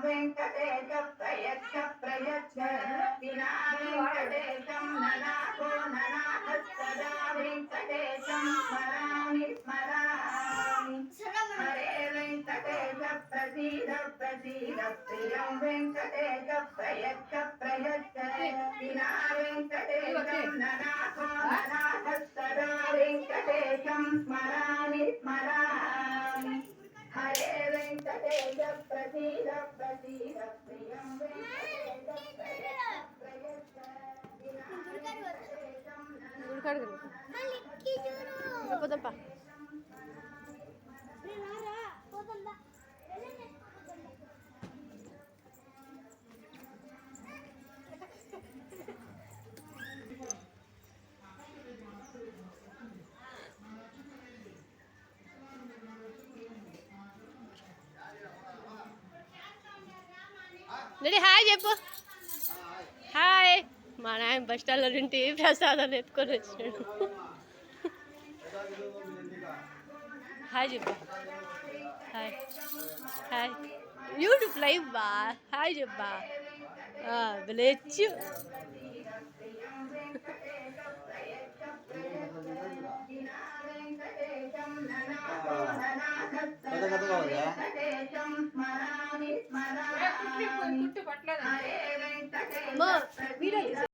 వెంకటేశ ప్రయచ్చ ప్రయచ్చ వినా వెంకటేశం ననాథో ననాథస్తదా వెంకటేశం స్మరామి స్మరామి హరే వెంకటేశ ప్రసీద ప్రసీద ప్రియం వెంకటేశ ప్రయచ్చ ప్రయచ్చ వినా వెంకటేశం ననాథో ననాథస్తదా వెంకటేశం స్మరామి స్మరామి హరే వెంకటేశ ప్రసీద ప్రసీద ప్రియం వెంకటేశ ప్రయచ్చ ప్రయచ్చ పోదాంపా రెడీ హాయ్ చెప్పు హాయ్ మా నాయన బస్ స్టాండ్లో నుండి ప్రసాదాలు ఎత్తుకొని వచ్చినాడు హాయ్ చెప్పు హాయ్ హాయ్ యూట్యూబ్ లైవ్ బా హాయ్ చెప్పా విలేజ్